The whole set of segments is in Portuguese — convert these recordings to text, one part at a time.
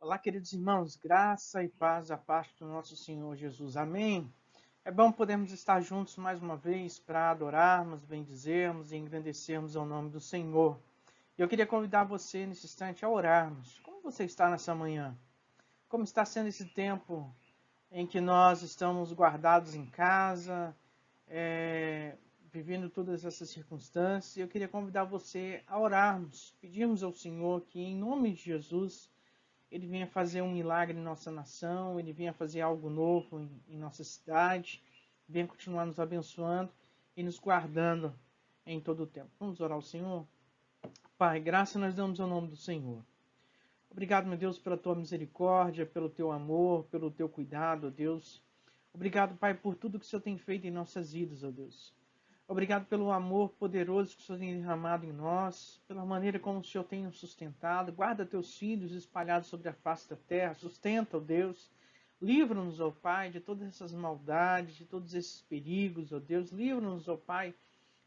Olá, queridos irmãos, graça e paz da parte do nosso Senhor Jesus. Amém. É bom podermos estar juntos mais uma vez para adorarmos, bendizermos e engrandecermos ao nome do Senhor. E eu queria convidar você nesse instante a orarmos. Como você está nessa manhã? Como está sendo esse tempo em que nós estamos guardados em casa, vivendo todas essas circunstâncias? Eu queria convidar você a orarmos, pedirmos ao Senhor que, em nome de Jesus, Ele venha fazer um milagre em nossa nação, Ele venha fazer algo novo em nossa cidade, venha continuar nos abençoando e nos guardando em todo o tempo. Vamos orar ao Senhor? Pai, graça nós damos ao nome do Senhor. Obrigado, meu Deus, pela Tua misericórdia, pelo Teu amor, pelo Teu cuidado, ó Deus. Obrigado, Pai, por tudo que o Senhor tem feito em nossas vidas, ó Deus. Obrigado pelo amor poderoso que o Senhor tem derramado em nós, pela maneira como o Senhor tem nos sustentado. Guarda teus filhos espalhados sobre a face da terra. Sustenta, ó Deus. Livra-nos, ó Pai, de todas essas maldades, de todos esses perigos, ó Deus. Livra-nos, ó Pai,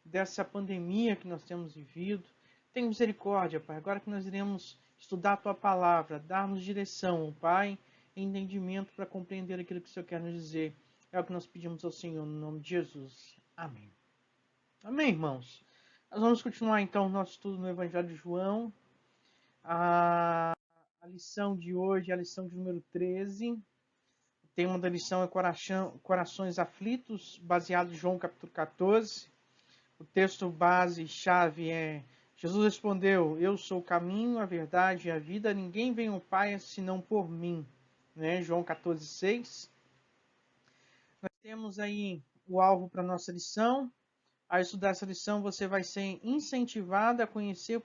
dessa pandemia que nós temos vivido. Tem misericórdia, Pai. Agora que nós iremos estudar a Tua palavra, dar-nos direção, ó Pai, e entendimento para compreender aquilo que o Senhor quer nos dizer. É o que nós pedimos ao Senhor, no nome de Jesus. Amém. Amém, irmãos? Nós vamos continuar então o nosso estudo no Evangelho de João. A lição de hoje é a lição de número 13. O tema da lição é Corações Aflitos, baseado em João capítulo 14. O texto base-chave é: Jesus respondeu, eu sou o caminho, a verdade e a vida, ninguém vem ao Pai senão por mim. João 14, 6. Nós temos aí o alvo para a nossa lição. Ao estudar essa lição, você vai ser incentivado a conhecer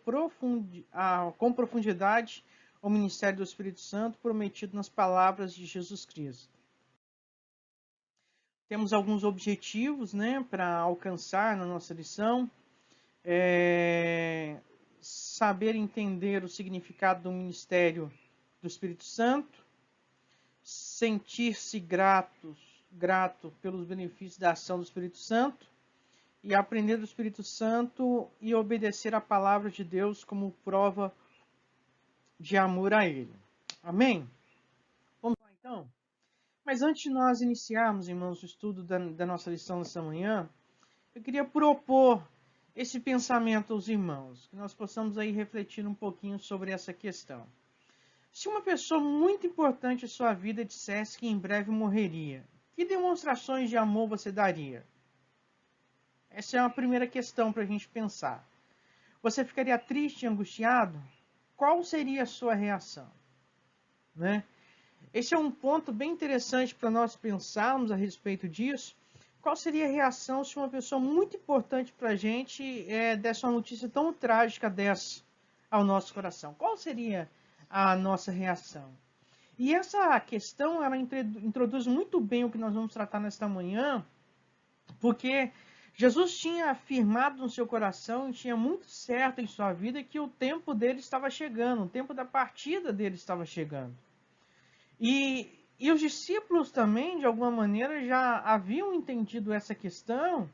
com profundidade o ministério do Espírito Santo prometido nas palavras de Jesus Cristo. Temos alguns objetivos, para alcançar na nossa lição. Saber entender o significado do ministério do Espírito Santo, sentir-se grato pelos benefícios da ação do Espírito Santo, e aprender do Espírito Santo e obedecer a palavra de Deus como prova de amor a Ele. Amém? Vamos lá então? Mas antes de nós iniciarmos, irmãos, o estudo da nossa lição dessa manhã, eu queria propor esse pensamento aos irmãos, que nós possamos aí refletir um pouquinho sobre essa questão. Se uma pessoa muito importante em sua vida dissesse que em breve morreria, que demonstrações de amor você daria? Essa é uma primeira questão para a gente pensar. Você ficaria triste e angustiado? Qual seria a sua reação? Esse é um ponto bem interessante para nós pensarmos a respeito disso. Qual seria a reação se uma pessoa muito importante para a gente desse uma notícia tão trágica dessa ao nosso coração? Qual seria a nossa reação? E essa questão, ela introduz muito bem o que nós vamos tratar nesta manhã, porque Jesus tinha afirmado no seu coração e tinha muito certo em sua vida que o tempo dele estava chegando, o tempo da partida dele estava chegando. E os discípulos também, de alguma maneira, já haviam entendido essa questão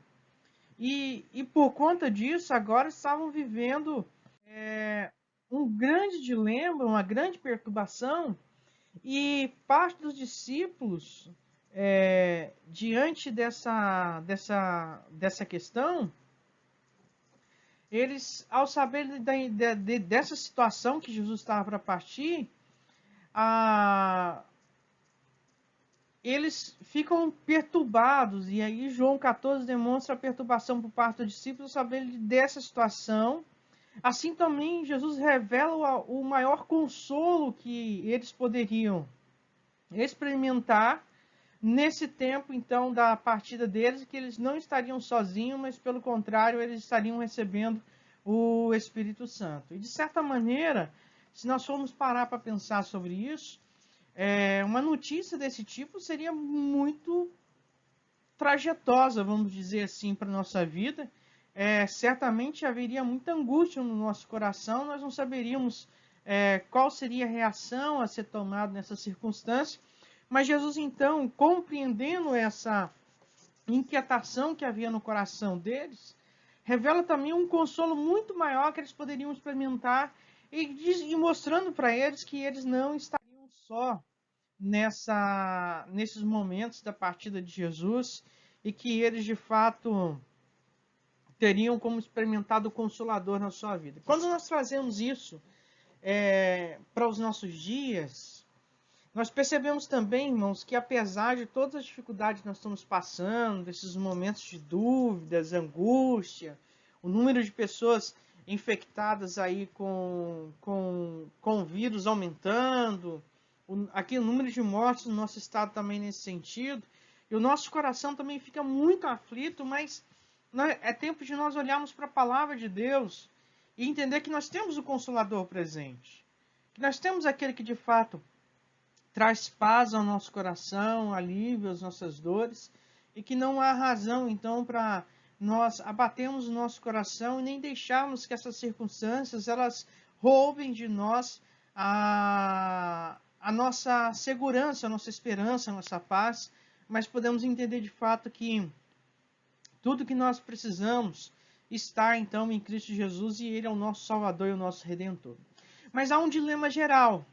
e por conta disso, agora estavam vivendo um grande dilema, uma grande perturbação, e parte dos discípulos, diante dessa questão, eles, ao saber dessa situação que Jesus estava para partir, eles ficam perturbados, e aí João 14 demonstra a perturbação por parte dos discípulos ao saber dessa situação. Assim também Jesus revela o maior consolo que eles poderiam experimentar nesse tempo, então, da partida deles, que eles não estariam sozinhos, mas, pelo contrário, eles estariam recebendo o Espírito Santo. E, de certa maneira, se nós formos parar para pensar sobre isso, uma notícia desse tipo seria muito trajetosa, vamos dizer assim, para a nossa vida. Certamente haveria muita angústia no nosso coração, nós não saberíamos qual seria a reação a ser tomada nessa circunstância. Mas Jesus, então, compreendendo essa inquietação que havia no coração deles, revela também um consolo muito maior que eles poderiam experimentar e mostrando para eles que eles não estariam só nesses momentos da partida de Jesus e que eles de fato teriam como experimentado o Consolador na sua vida. Quando nós trazemos isso para os nossos dias, nós percebemos também, irmãos, que apesar de todas as dificuldades que nós estamos passando, desses momentos de dúvidas, angústia, o número de pessoas infectadas aí com o vírus aumentando, aqui o número de mortes no nosso estado também nesse sentido, e o nosso coração também fica muito aflito, mas é tempo de nós olharmos para a palavra de Deus e entender que nós temos o Consolador presente, que nós temos aquele que de fato traz paz ao nosso coração, alívio às nossas dores, e que não há razão então para nós abatermos o nosso coração e nem deixarmos que essas circunstâncias elas roubem de nós a nossa segurança, a nossa esperança, a nossa paz, mas podemos entender de fato que tudo que nós precisamos está então em Cristo Jesus e Ele é o nosso Salvador e o nosso Redentor. Mas há um dilema geral,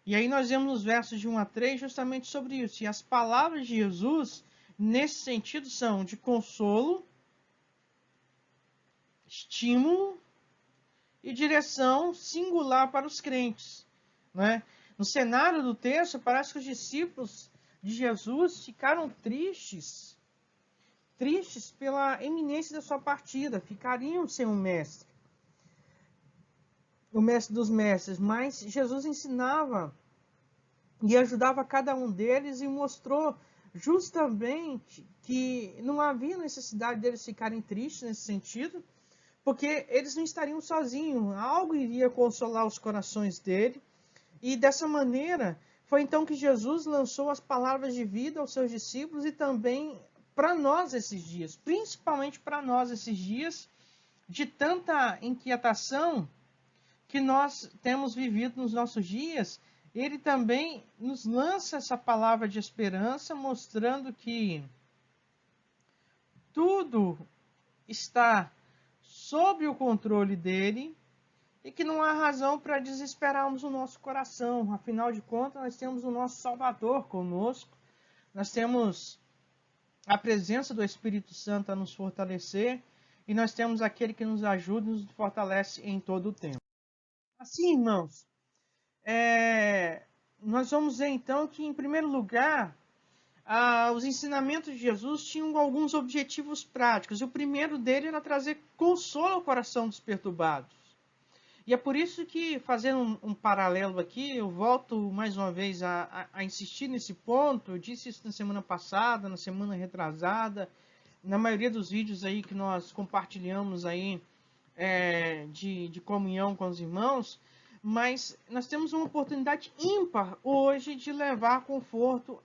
e aí nós vemos nos versos de 1 a 3 justamente sobre isso, e as palavras de Jesus nesse sentido são de consolo, estímulo e direção singular para os crentes, né? No cenário do texto, parece que os discípulos de Jesus ficaram tristes pela iminência da sua partida, ficariam sem o mestre dos mestres, mas Jesus ensinava e ajudava cada um deles e mostrou justamente que não havia necessidade deles ficarem tristes nesse sentido, porque eles não estariam sozinhos, algo iria consolar os corações dele, e dessa maneira foi então que Jesus lançou as palavras de vida aos seus discípulos e também para nós esses dias, principalmente para nós esses dias de tanta inquietação que nós temos vivido nos nossos dias. Ele também nos lança essa palavra de esperança, mostrando que tudo está sob o controle dele e que não há razão para desesperarmos o nosso coração. Afinal de contas, nós temos o nosso Salvador conosco, nós temos a presença do Espírito Santo a nos fortalecer e nós temos aquele que nos ajuda e nos fortalece em todo o tempo. Assim, irmãos, nós vamos ver então que, em primeiro lugar, os ensinamentos de Jesus tinham alguns objetivos práticos. O primeiro dele era trazer consolo ao coração dos perturbados. E é por isso que, fazendo um paralelo aqui, eu volto mais uma vez a insistir nesse ponto. Eu disse isso na semana passada, na semana retrasada, na maioria dos vídeos aí que nós compartilhamos aí de comunhão com os irmãos. Mas nós temos uma oportunidade ímpar hoje de levar conforto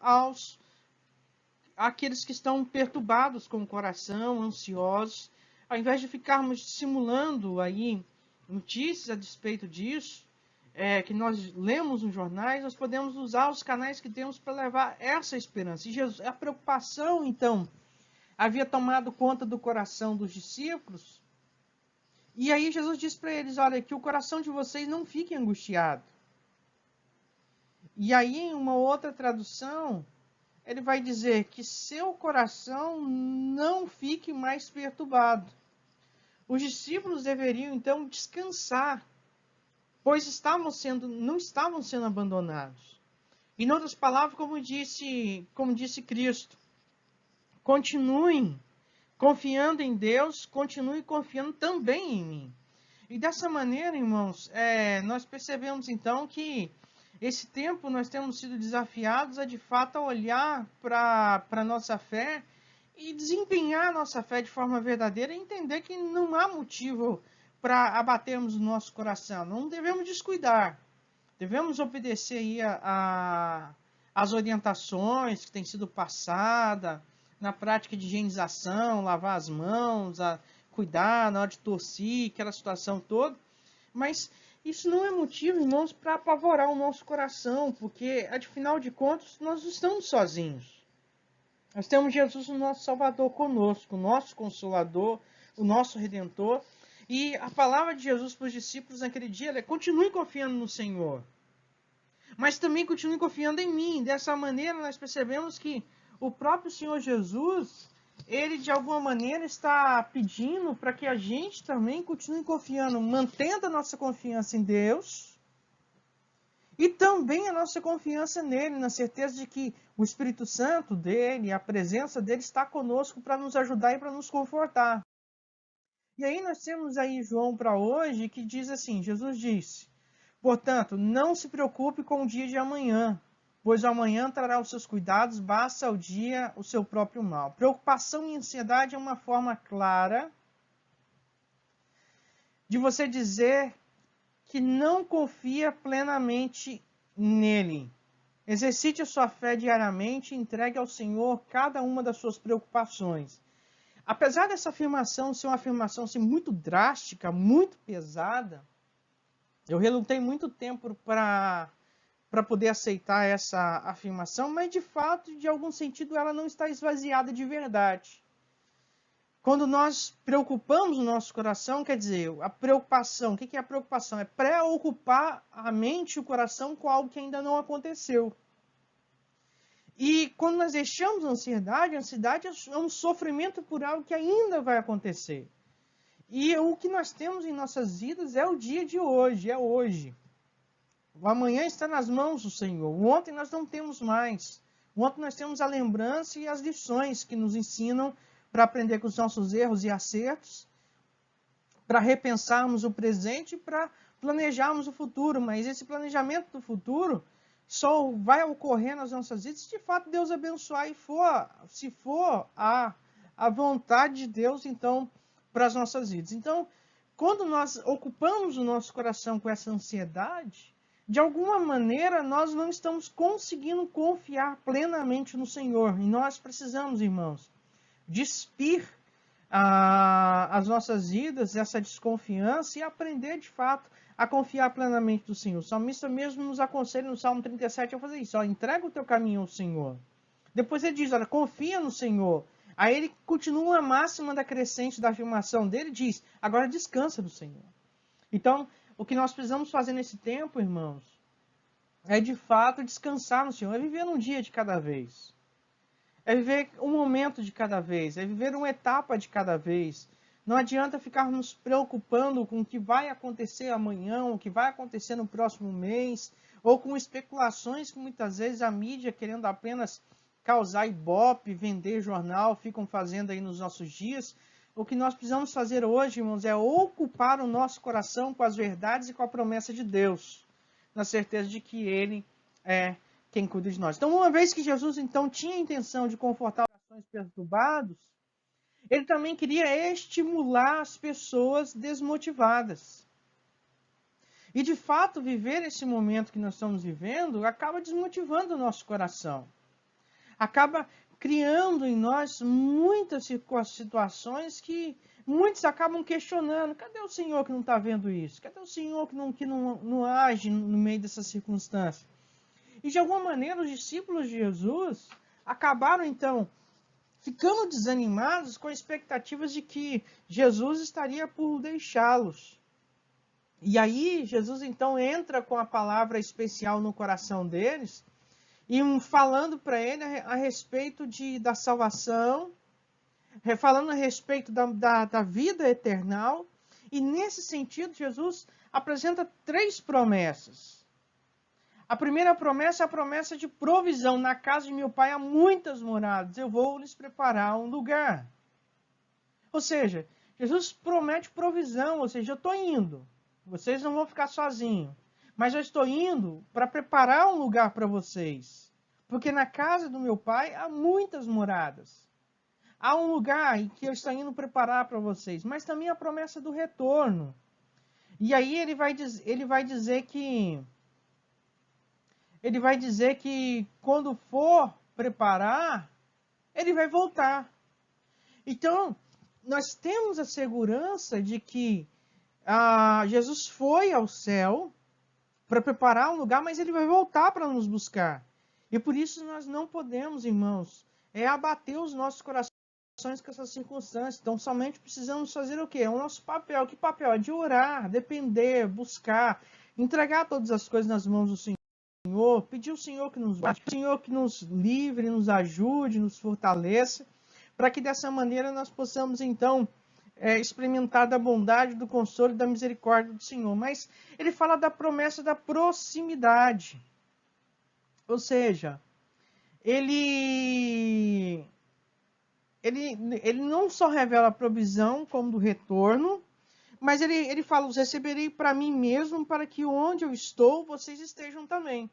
àqueles que estão perturbados com o coração, ansiosos. Ao invés de ficarmos simulando aí notícias a despeito disso, que nós lemos nos jornais, nós podemos usar os canais que temos para levar essa esperança. E Jesus, a preocupação, então, havia tomado conta do coração dos discípulos. E aí Jesus disse para eles, olha, que o coração de vocês não fique angustiado. E aí, em uma outra tradução, ele vai dizer que seu coração não fique mais perturbado. Os discípulos deveriam, então, descansar, pois não estavam sendo abandonados. Em outras palavras, como disse Cristo, continuem confiando em Deus, continuem confiando também em mim. E dessa maneira, irmãos, nós percebemos, então, que esse tempo nós temos sido desafiados a, de fato, olhar para a nossa fé e desempenhar a nossa fé de forma verdadeira e entender que não há motivo para abatermos o nosso coração. Não devemos descuidar. Devemos obedecer aí as orientações que têm sido passadas na prática de higienização, lavar as mãos, a cuidar na hora de tossir, aquela situação toda. Mas isso não é motivo, irmãos, para apavorar o nosso coração, porque, afinal de contas, nós não estamos sozinhos. Nós temos Jesus, o nosso Salvador, conosco, o nosso Consolador, o nosso Redentor. E a palavra de Jesus para os discípulos naquele dia é: continue confiando no Senhor. mas também continue confiando em mim. Dessa maneira, nós percebemos que o próprio Senhor Jesus, ele de alguma maneira está pedindo para que a gente também continue confiando, mantendo a nossa confiança em Deus e também a nossa confiança nele, na certeza de que o Espírito Santo dele, a presença dele está conosco para nos ajudar e para nos confortar. E aí nós temos aí João para hoje que diz assim, Jesus disse: portanto, não se preocupe com o dia de amanhã, pois o amanhã trará os seus cuidados, basta ao dia o seu próprio mal. Preocupação e ansiedade é uma forma clara de você dizer que não confia plenamente nele. Exercite a sua fé diariamente e entregue ao Senhor cada uma das suas preocupações. Apesar dessa afirmação ser uma afirmação assim, muito drástica, muito pesada, eu relutei muito tempo para poder aceitar essa afirmação, mas de fato, de algum sentido, ela não está esvaziada de verdade. Quando nós preocupamos o nosso coração, quer dizer, a preocupação, o que é a preocupação? É preocupar a mente e o coração com algo que ainda não aconteceu. E quando nós deixamos a ansiedade é um sofrimento por algo que ainda vai acontecer. E o que nós temos em nossas vidas é o dia de hoje, é hoje. O amanhã está nas mãos do Senhor. O ontem nós não temos mais. O ontem nós temos a lembrança e as lições que nos ensinam para aprender com os nossos erros e acertos, para repensarmos o presente e para planejarmos o futuro. Mas esse planejamento do futuro só vai ocorrer nas nossas vidas se de fato Deus abençoar e se for a vontade de Deus, então, para as nossas vidas. Então, quando nós ocupamos o nosso coração com essa ansiedade, de alguma maneira nós não estamos conseguindo confiar plenamente no Senhor. E nós precisamos, irmãos, despir as nossas vidas dessa desconfiança e aprender de fato a confiar plenamente no Senhor. O salmista mesmo nos aconselha no Salmo 37 a fazer isso. Ó, entrega o teu caminho ao Senhor. Depois ele diz, olha, confia no Senhor. Aí ele continua a máxima da crescente da afirmação dele, diz, agora descansa no Senhor. Então, o que nós precisamos fazer nesse tempo, irmãos, é de fato descansar no Senhor, é viver um dia de cada vez. É viver um momento de cada vez, é viver uma etapa de cada vez. Não adianta ficarmos nos preocupando com o que vai acontecer amanhã, o que vai acontecer no próximo mês, ou com especulações que muitas vezes a mídia, querendo apenas causar ibope, vender jornal, ficam fazendo aí nos nossos dias. O que nós precisamos fazer hoje, irmãos, é ocupar o nosso coração com as verdades e com a promessa de Deus, na certeza de que Ele é quem cuida de nós. Então, uma vez que Jesus então tinha a intenção de confortar os corações perturbados, ele também queria estimular as pessoas desmotivadas. E de fato, viver esse momento que nós estamos vivendo acaba desmotivando o nosso coração. Acaba criando em nós muitas situações que muitos acabam questionando. Cadê o Senhor que não está vendo isso? Cadê o Senhor que não age no meio dessa circunstância? E de alguma maneira os discípulos de Jesus acabaram então ficando desanimados com expectativas de que Jesus estaria por deixá-los. E aí Jesus então entra com a palavra especial no coração deles e falando para ele a respeito da salvação, falando a respeito da vida eternal. E nesse sentido Jesus apresenta 3 promessas. A primeira promessa é a promessa de provisão. Na casa de meu pai há muitas moradas, eu vou lhes preparar um lugar. Ou seja, Jesus promete provisão, ou seja, eu estou indo. Vocês não vão ficar sozinhos. Mas eu estou indo para preparar um lugar para vocês. Porque na casa do meu pai há muitas moradas. Há um lugar em que eu estou indo preparar para vocês. Mas também a promessa do retorno. E aí ele vai dizer que quando for preparar, ele vai voltar. Então, nós temos a segurança de que Jesus foi ao céu para preparar um lugar, mas ele vai voltar para nos buscar. E por isso nós não podemos, irmãos, abater os nossos corações com essas circunstâncias. Então, somente precisamos fazer o quê? É o nosso papel. Que papel? É de orar, depender, buscar, entregar todas as coisas nas mãos do Senhor. Senhor, pedir ao Senhor que nos guarde, pedir ao Senhor que nos livre, nos ajude, nos fortaleça, para que dessa maneira nós possamos então experimentar da bondade, do consolo e da misericórdia do Senhor. Mas ele fala da promessa da proximidade. Ou seja, ele não só revela a provisão como do retorno, mas ele fala, os receberei para mim mesmo, para que onde eu estou, vocês estejam também.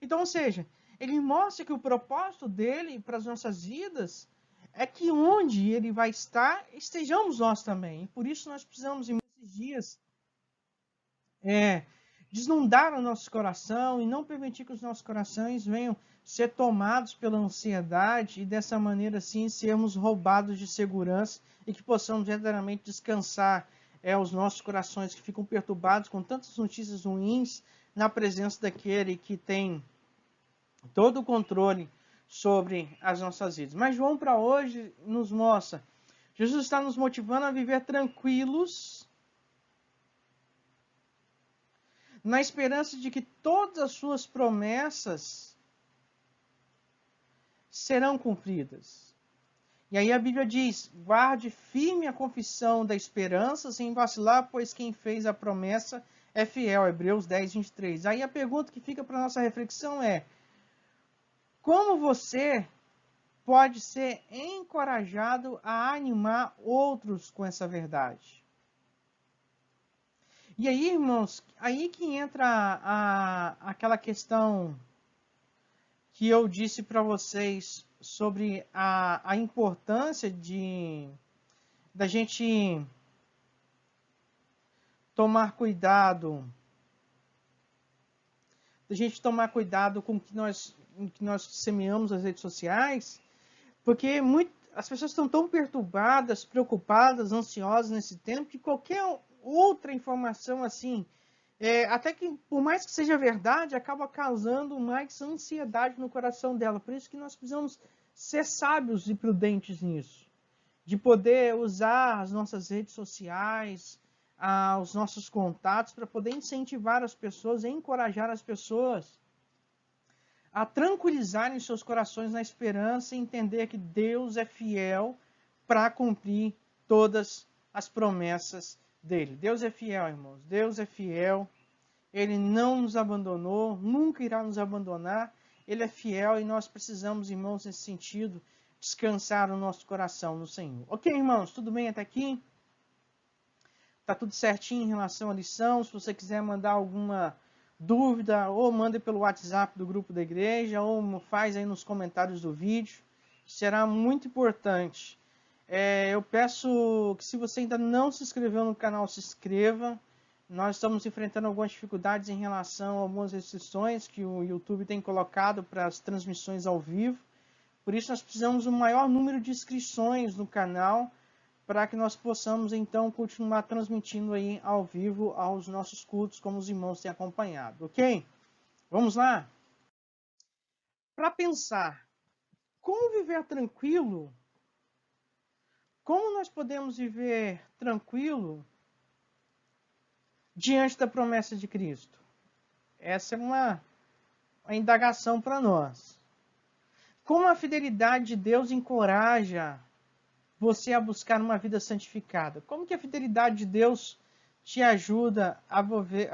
Então, ou seja, ele mostra que o propósito dele para as nossas vidas é que onde ele vai estar, estejamos nós também. E por isso nós precisamos, em muitos dias, desnudar o nosso coração e não permitir que os nossos corações venham ser tomados pela ansiedade e dessa maneira, assim, sermos roubados de segurança e que possamos verdadeiramente descansar os nossos corações que ficam perturbados com tantas notícias ruins na presença daquele que tem todo o controle sobre as nossas vidas. Mas João para hoje nos mostra, Jesus está nos motivando a viver tranquilos, na esperança de que todas as suas promessas serão cumpridas. E aí a Bíblia diz, guarde firme a confissão da esperança, sem vacilar, pois quem fez a promessa é fiel. Hebreus 10, 23. Aí a pergunta que fica para a nossa reflexão é, como você pode ser encorajado a animar outros com essa verdade? E aí, irmãos, aí que entra aquela questão que eu disse para vocês sobre a importância da gente tomar cuidado, com o que nós semeamos nas redes sociais, porque as pessoas estão tão perturbadas, preocupadas, ansiosas nesse tempo, que qualquer outra informação assim, até que por mais que seja verdade, acaba causando mais ansiedade no coração dela. Por isso que nós precisamos ser sábios e prudentes nisso, de poder usar as nossas redes sociais, os nossos contatos, para poder incentivar as pessoas, encorajar as pessoas a tranquilizarem seus corações na esperança e entender que Deus é fiel para cumprir todas as promessas dele. Deus é fiel, irmãos. Deus é fiel. Ele não nos abandonou, nunca irá nos abandonar. Ele é fiel e nós precisamos, irmãos, nesse sentido, descansar o nosso coração no Senhor. Ok, irmãos, tudo bem até aqui? Tá tudo certinho em relação à lição? Se você quiser mandar alguma dúvida, ou manda pelo WhatsApp do grupo da igreja, ou faz aí nos comentários do vídeo. Será muito importante. Eu peço que, se você ainda não se inscreveu no canal, se inscreva. Nós estamos enfrentando algumas dificuldades em relação a algumas restrições que o YouTube tem colocado para as transmissões ao vivo. Por isso nós precisamos de um maior número de inscrições no canal, para que nós possamos então continuar transmitindo aí ao vivo aos nossos cultos, como os irmãos têm acompanhado, ok? Vamos lá? Para pensar, como viver tranquilo? Como nós podemos viver tranquilo diante da promessa de Cristo? Essa é uma indagação para nós. Como a fidelidade de Deus encoraja você a buscar uma vida santificada? Como que a fidelidade de Deus te ajuda a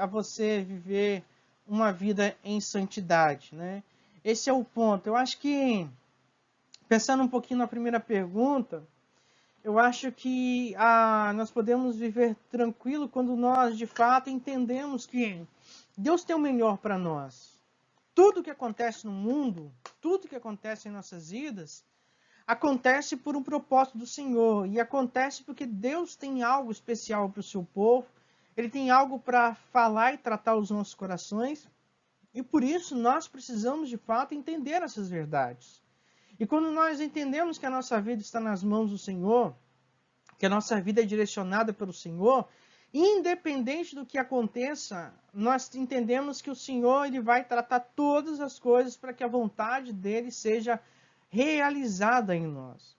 você viver uma vida em santidade, né? Esse é o ponto. Eu acho que, pensando um pouquinho na primeira pergunta, eu acho que nós podemos viver tranquilo quando nós, de fato, entendemos que Deus tem o melhor para nós. Tudo que acontece no mundo, tudo que acontece em nossas vidas, acontece por um propósito do Senhor, e acontece porque Deus tem algo especial para o seu povo, Ele tem algo para falar e tratar os nossos corações, e por isso nós precisamos de fato entender essas verdades. E quando nós entendemos que a nossa vida está nas mãos do Senhor, que a nossa vida é direcionada pelo Senhor, independente do que aconteça, nós entendemos que o Senhor ele vai tratar todas as coisas para que a vontade dele seja realizada em nós.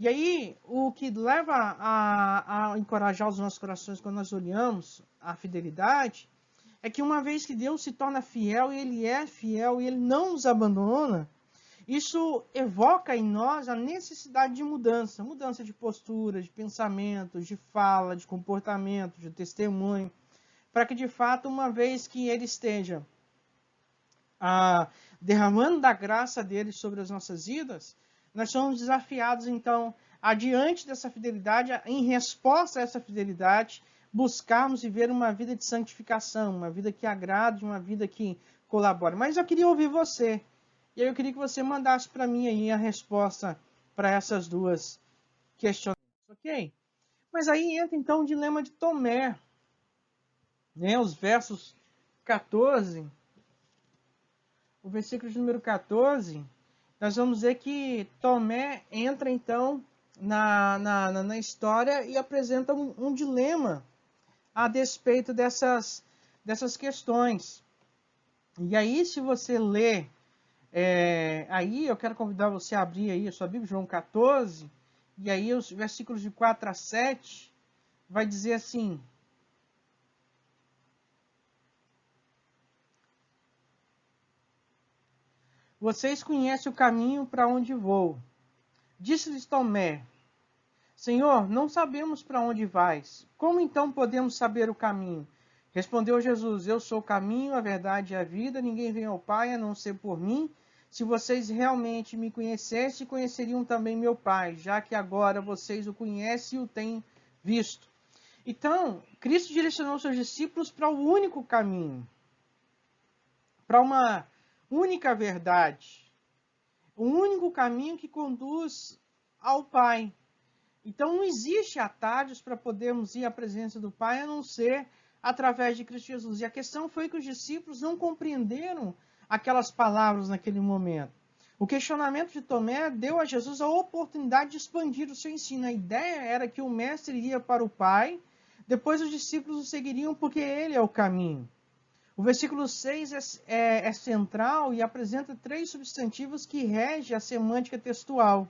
E aí, o que leva a encorajar os nossos corações quando nós olhamos a fidelidade, é que uma vez que Deus se torna fiel, e Ele é fiel, e Ele não nos abandona, isso evoca em nós a necessidade de mudança. Mudança de postura, de pensamento, de fala, de comportamento, de testemunho, para que de fato, uma vez que Ele esteja derramando da graça dele sobre as nossas vidas, nós somos desafiados, então, adiante dessa fidelidade, em resposta a essa fidelidade, buscarmos viver uma vida de santificação, uma vida que agrade, uma vida que colabore. Mas eu queria ouvir você, e aí eu queria que você mandasse para mim aí a resposta para essas duas questionamentos, ok? Mas aí entra então o dilema de Tomé, né? Os versos 14... O versículo de número 14, nós vamos ver que Tomé entra então na história e apresenta um dilema a despeito dessas questões. E aí, se você ler, aí eu quero convidar você a abrir aí a sua Bíblia, João 14, e aí os versículos de 4 a 7, vai dizer assim: vocês conhecem o caminho para onde vou. Disse-lhes Tomé: Senhor, não sabemos para onde vais. Como então podemos saber o caminho? Respondeu Jesus: Eu sou o caminho, a verdade e a vida. Ninguém vem ao Pai a não ser por mim. Se vocês realmente me conhecessem, conheceriam também meu Pai, já que agora vocês o conhecem e o têm visto. Então, Cristo direcionou seus discípulos para o único caminho, para uma única verdade, o único caminho que conduz ao Pai. Então não existe atalhos para podermos ir à presença do Pai, a não ser através de Cristo Jesus. E a questão foi que os discípulos não compreenderam aquelas palavras naquele momento. O questionamento de Tomé deu a Jesus a oportunidade de expandir o seu ensino. A ideia era que o mestre iria para o Pai, depois os discípulos o seguiriam porque ele é o caminho. O versículo 6 é central e apresenta 3 substantivos que regem a semântica textual.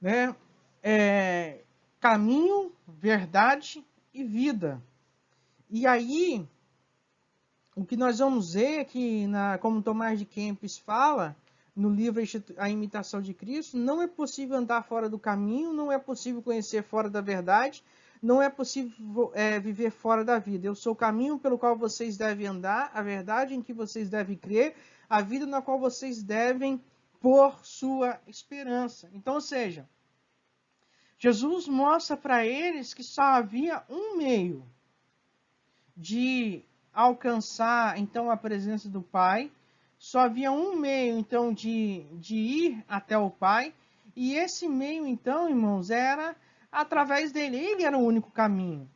Né? Caminho, verdade e vida. E aí, o que nós vamos ver é que, como Tomás de Kempis fala, no livro A Imitação de Cristo, não é possível andar fora do caminho, não é possível conhecer fora da verdade, não é possível viver fora da vida. Eu sou o caminho pelo qual vocês devem andar, a verdade em que vocês devem crer, a vida na qual vocês devem pôr sua esperança. Então, ou seja, Jesus mostra para eles que só havia um meio de alcançar, então, a presença do Pai. Só havia um meio, então, de ir até o Pai. E esse meio, então, irmãos, era através dele. Ele era o único caminho.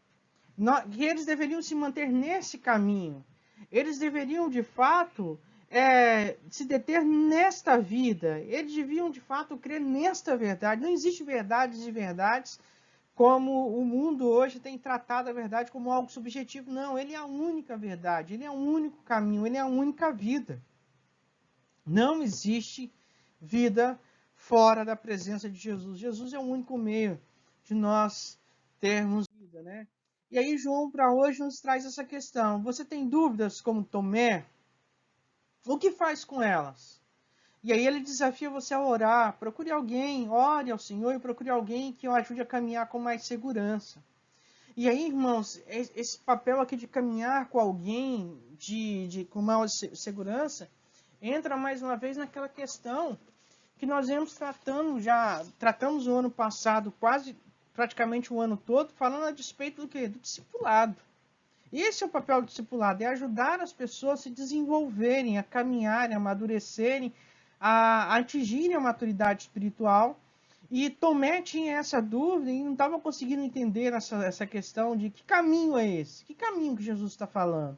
E eles deveriam se manter nesse caminho. Eles deveriam, de fato, se deter nesta vida. Eles deviam, de fato, crer nesta verdade. Não existe verdades e verdades como o mundo hoje tem tratado a verdade como algo subjetivo. Não, ele é a única verdade, ele é o único caminho, ele é a única vida. Não existe vida fora da presença de Jesus. Jesus é o único meio de nós termos vida, né? E aí João para hoje nos traz essa questão. Você tem dúvidas como Tomé? O que faz com elas? E aí ele desafia você a orar. Procure alguém, ore ao Senhor e procure alguém que o ajude a caminhar com mais segurança. E aí, irmãos, esse papel aqui de caminhar com alguém com mais segurança, entra mais uma vez naquela questão que nós vemos tratamos o ano passado, praticamente o ano todo, falando a despeito do quê? Do discipulado. Esse é o papel do discipulado, é ajudar as pessoas a se desenvolverem, a caminharem, a amadurecerem, a atingirem a maturidade espiritual. E Tomé tinha essa dúvida e não estava conseguindo entender essa questão de que caminho é esse? Que caminho que Jesus está falando?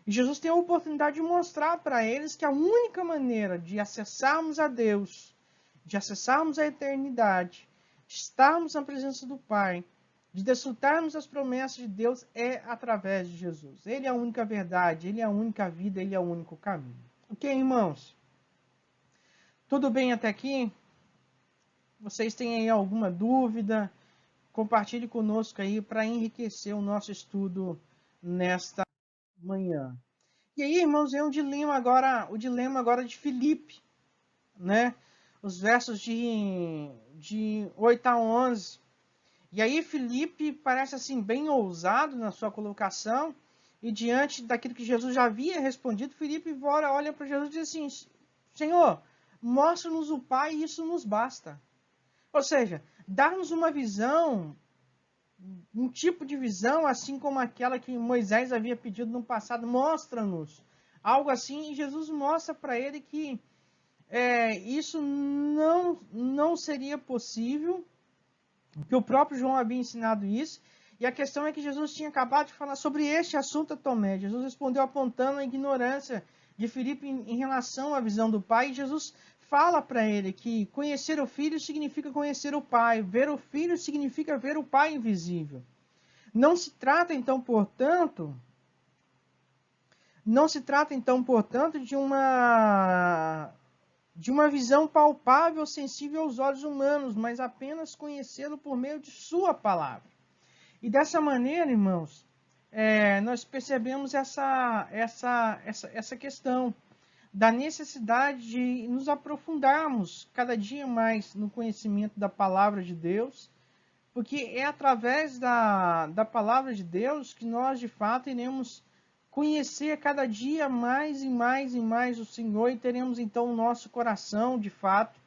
E Jesus tem a oportunidade de mostrar para eles que a única maneira de acessarmos a Deus, de acessarmos a eternidade, de estarmos na presença do Pai, de desfrutarmos as promessas de Deus é através de Jesus. Ele é a única verdade, ele é a única vida, ele é o único caminho. Ok, irmãos? Tudo bem até aqui? Vocês têm aí alguma dúvida? Compartilhe conosco aí para enriquecer o nosso estudo nesta manhã. E aí, irmãos, é o dilema agora de Filipe, né? Os versos de 8 a 11. E aí Filipe parece assim bem ousado na sua colocação, e diante daquilo que Jesus já havia respondido, Filipe olha para Jesus e diz assim: Senhor, mostra-nos o Pai e isso nos basta. Ou seja, dar-nos uma visão, um tipo de visão, assim como aquela que Moisés havia pedido no passado, mostra-nos algo assim, e Jesus mostra para ele que isso não seria possível, que o próprio João havia ensinado isso, e a questão é que Jesus tinha acabado de falar sobre este assunto a Tomé. Jesus respondeu apontando a ignorância de Filipe em relação à visão do Pai, e Jesus fala para ele que conhecer o Filho significa conhecer o Pai, ver o Filho significa ver o Pai invisível. Não se trata então, portanto, de uma visão palpável, sensível aos olhos humanos, mas apenas conhecê-lo por meio de sua palavra. E dessa maneira, irmãos, nós percebemos essa questão da necessidade de nos aprofundarmos cada dia mais no conhecimento da palavra de Deus, porque é através da palavra de Deus que nós, de fato, iremos conhecer cada dia mais e mais e mais o Senhor, e teremos então o nosso coração, de fato,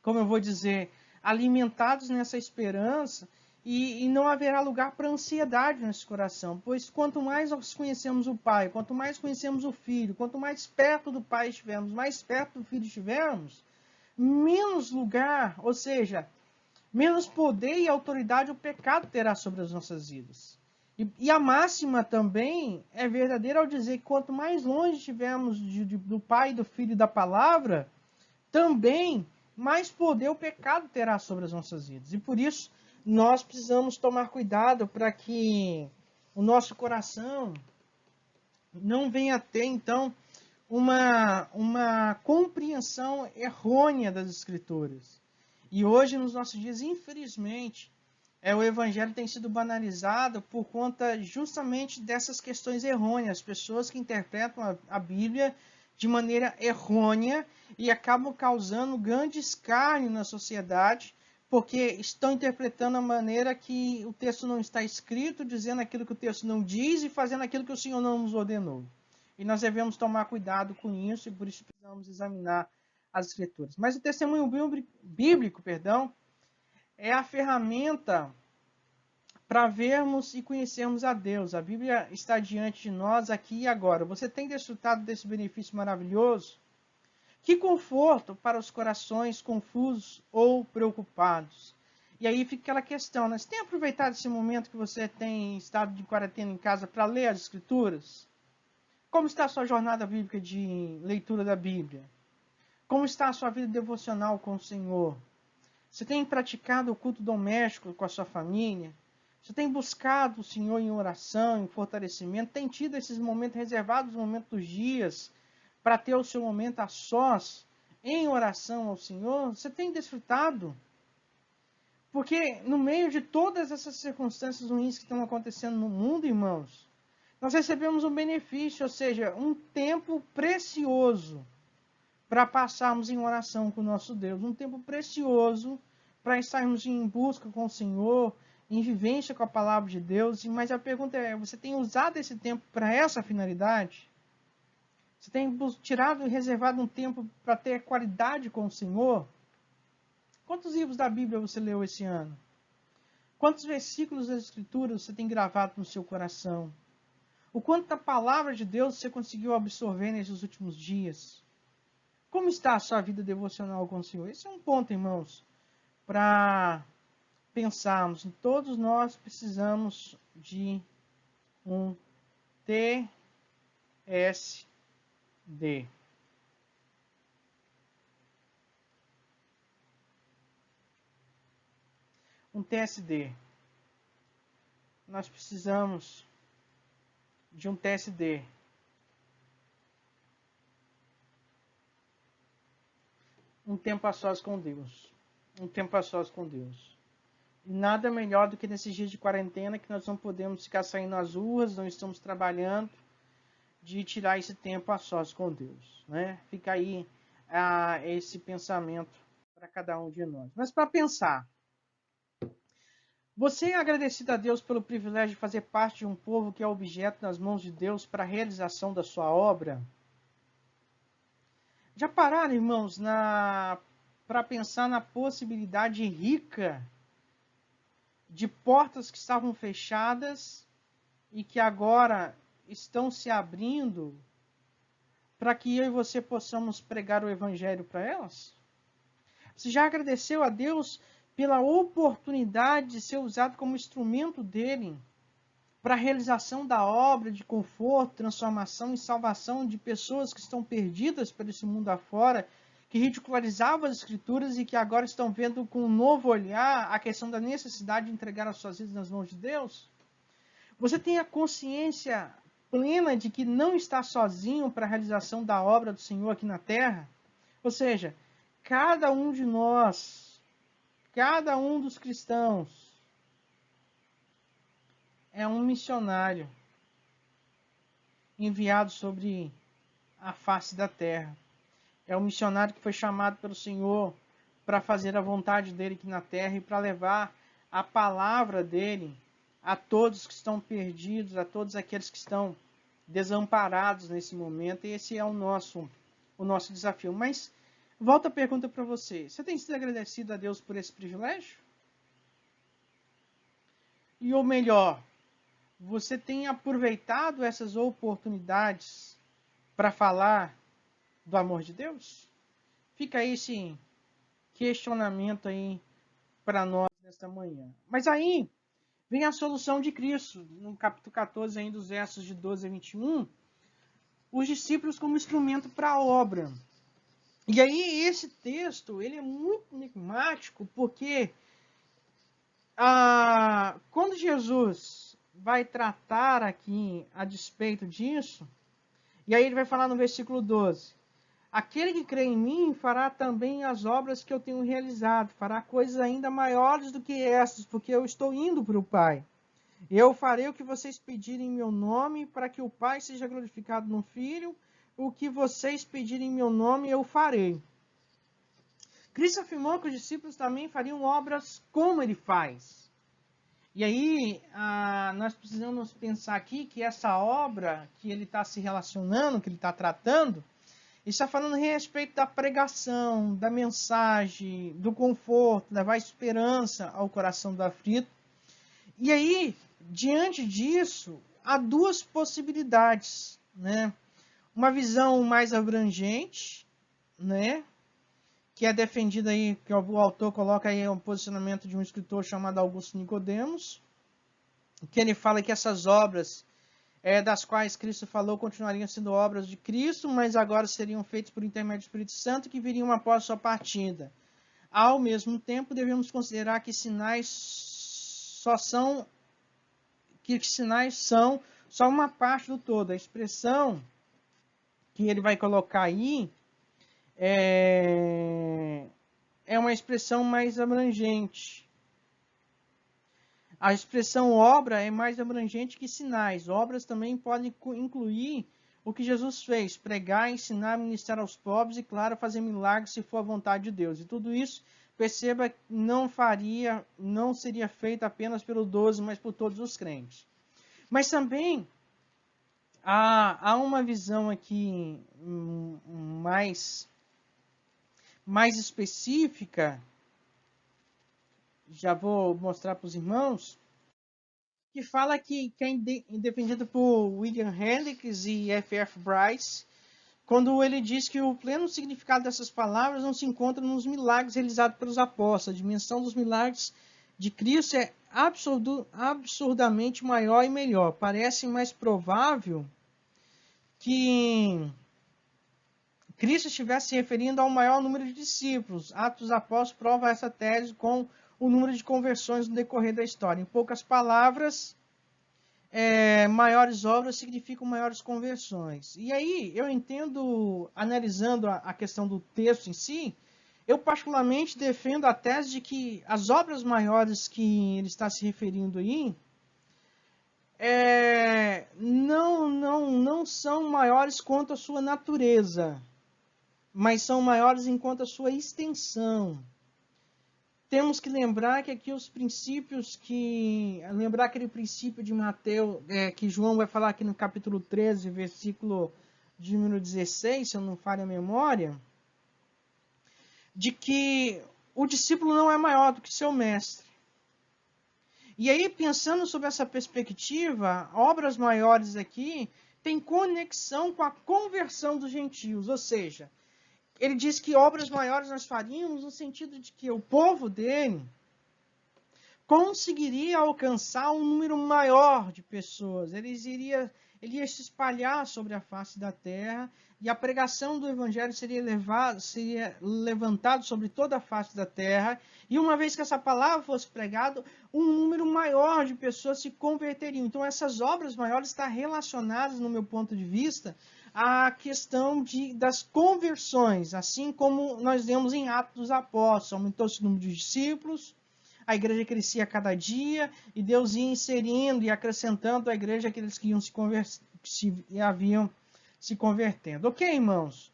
como eu vou dizer, alimentados nessa esperança, e não haverá lugar para ansiedade nesse coração, pois quanto mais nós conhecemos o Pai, quanto mais conhecemos o Filho, quanto mais perto do Pai estivermos, mais perto do Filho estivermos, menos lugar, ou seja, menos poder e autoridade o pecado terá sobre as nossas vidas. E a máxima também é verdadeira ao dizer que quanto mais longe estivermos do Pai, do Filho e da Palavra, também mais poder o pecado terá sobre as nossas vidas. E por isso nós precisamos tomar cuidado para que o nosso coração não venha a ter, então, uma compreensão errônea das Escrituras. E hoje, nos nossos dias, infelizmente, o Evangelho tem sido banalizado por conta justamente dessas questões errôneas. Pessoas que interpretam a Bíblia de maneira errônea e acabam causando grande escárnio na sociedade, porque estão interpretando a maneira que o texto não está escrito, dizendo aquilo que o texto não diz e fazendo aquilo que o Senhor não nos ordenou. E nós devemos tomar cuidado com isso, e por isso precisamos examinar as Escrituras. Mas o testemunho bíblico, é a ferramenta para vermos e conhecermos a Deus. A Bíblia está diante de nós aqui e agora. Você tem desfrutado desse benefício maravilhoso? Que conforto para os corações confusos ou preocupados. E aí fica aquela questão, né? Você tem aproveitado esse momento que você tem estado de quarentena em casa para ler as Escrituras? Como está a sua jornada bíblica de leitura da Bíblia? Como está a sua vida devocional com o Senhor? Você tem praticado o culto doméstico com a sua família? Você tem buscado o Senhor em oração, em fortalecimento? Tem tido esses momentos reservados, os momentos dos dias, para ter o seu momento a sós, em oração ao Senhor? Você tem desfrutado? Porque no meio de todas essas circunstâncias ruins que estão acontecendo no mundo, irmãos, nós recebemos um benefício, ou seja, um tempo precioso para passarmos em oração com o nosso Deus, um tempo precioso para estarmos em busca com o Senhor, em vivência com a palavra de Deus. Mas a pergunta é, você tem usado esse tempo para essa finalidade? Você tem tirado e reservado um tempo para ter qualidade com o Senhor? Quantos livros da Bíblia você leu esse ano? Quantos versículos das Escrituras você tem gravado no seu coração? O quanto da palavra de Deus você conseguiu absorver nesses últimos dias? Como está a sua vida devocional com o Senhor? Esse é um ponto, irmãos, para pensarmos. Todos nós precisamos de um TSD. Um TSD. Nós precisamos de um TSD. Um tempo a sós com Deus. Um tempo a sós com Deus. Nada melhor do que nesses dias de quarentena que nós não podemos ficar saindo às ruas, não estamos trabalhando, de tirar esse tempo a sós com Deus, né? Fica aí esse pensamento para cada um de nós. Mas para pensar, você é agradecido a Deus pelo privilégio de fazer parte de um povo que é objeto nas mãos de Deus para a realização da sua obra? Já pararam, irmãos, para pensar na possibilidade rica de portas que estavam fechadas e que agora estão se abrindo para que eu e você possamos pregar o evangelho para elas? Você já agradeceu a Deus pela oportunidade de ser usado como instrumento dele para a realização da obra de conforto, transformação e salvação de pessoas que estão perdidas por esse mundo afora, que ridicularizavam as Escrituras e que agora estão vendo com um novo olhar a questão da necessidade de entregar as suas vidas nas mãos de Deus? Você tem a consciência plena de que não está sozinho para a realização da obra do Senhor aqui na terra? Ou seja, cada um de nós, cada um dos cristãos, é um missionário enviado sobre a face da terra. É um missionário que foi chamado pelo Senhor para fazer a vontade dele aqui na terra e para levar a palavra dele a todos que estão perdidos, a todos aqueles que estão desamparados nesse momento. E esse é o nosso desafio. Mas volta a pergunta para você. Você tem sido agradecido a Deus por esse privilégio? E ou melhor, você tem aproveitado essas oportunidades para falar do amor de Deus? Fica aí esse questionamento aí para nós nesta manhã. Mas aí vem a solução de Cristo, no capítulo 14, aí, dos versos de 12 a 21, os discípulos como instrumento para a obra. E aí esse texto ele é muito enigmático, porque quando Jesus vai tratar aqui a despeito disso, e aí ele vai falar no versículo 12, aquele que crê em mim fará também as obras que eu tenho realizado, fará coisas ainda maiores do que essas, porque eu estou indo para o Pai. Eu farei o que vocês pedirem em meu nome, para que o Pai seja glorificado no Filho. O que vocês pedirem em meu nome, eu farei. Cristo afirmou que os discípulos também fariam obras como ele faz. E aí, nós precisamos pensar aqui que essa obra que ele está se relacionando, que ele está tratando, ele está falando a respeito da pregação, da mensagem, do conforto, levar esperança ao coração do aflito. E aí, diante disso, há duas possibilidades, né? Uma visão mais abrangente, né? Que é defendida aí, que o autor coloca aí um posicionamento de um escritor chamado Augusto Nicodemos, que ele fala que essas obras das quais Cristo falou continuariam sendo obras de Cristo, mas agora seriam feitas por intermédio do Espírito Santo, que viriam após sua partida. Ao mesmo tempo, devemos considerar que sinais são só uma parte do todo. A expressão que ele vai colocar aí é uma expressão mais abrangente. A expressão obra é mais abrangente que sinais. Obras também podem incluir o que Jesus fez: pregar, ensinar, ministrar aos pobres e, claro, fazer milagres se for a vontade de Deus. E tudo isso, perceba, não seria feito apenas pelos 12, mas por todos os crentes. Mas também há uma visão aqui mais específica, já vou mostrar para os irmãos, que fala que é defendido por William Hendricks e F.F. Bryce, quando ele diz que o pleno significado dessas palavras não se encontra nos milagres realizados pelos apóstolos. A dimensão dos milagres de Cristo é absurdamente maior e melhor. Parece mais provável que Cristo estivesse se referindo ao maior número de discípulos. Atos dos Apóstolos prova essa tese com o número de conversões no decorrer da história. Em poucas palavras, maiores obras significam maiores conversões. E aí, eu entendo, analisando a questão do texto em si, Eu particularmente defendo a tese de que as obras maiores que ele está se referindo aí não são maiores quanto a sua natureza, mas são maiores enquanto a sua extensão. Temos que lembrar que aqui os princípios lembrar aquele princípio de Mateus, que João vai falar aqui no capítulo 13, versículo de número 16, se eu não falho a memória, de que o discípulo não é maior do que seu mestre. E aí, pensando sobre essa perspectiva, obras maiores aqui têm conexão com a conversão dos gentios, ou seja, ele diz que obras maiores nós faríamos no sentido de que o povo dele conseguiria alcançar um número maior de pessoas. Ele ia se espalhar sobre a face da terra e a pregação do evangelho seria levantada sobre toda a face da terra. E uma vez que essa palavra fosse pregada, um número maior de pessoas se converteriam. Então essas obras maiores estão relacionadas, no meu ponto de vista, a questão das conversões, assim como nós vemos em Atos dos Apóstolos. Aumentou-se o número de discípulos, a igreja crescia a cada dia, e Deus ia inserindo e acrescentando à igreja aqueles que haviam se convertendo. Ok, irmãos?